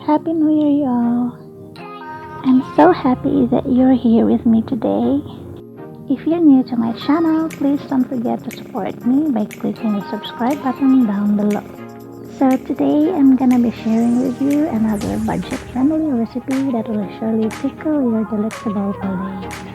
Happy New Year, y'all! I'm so happy that you're here with me today. If you're new to my channel, please don't forget to support me by clicking the subscribe button down below. So today I'm gonna be sharing with you another budget-friendly recipe that will surely tickle your delectable palate.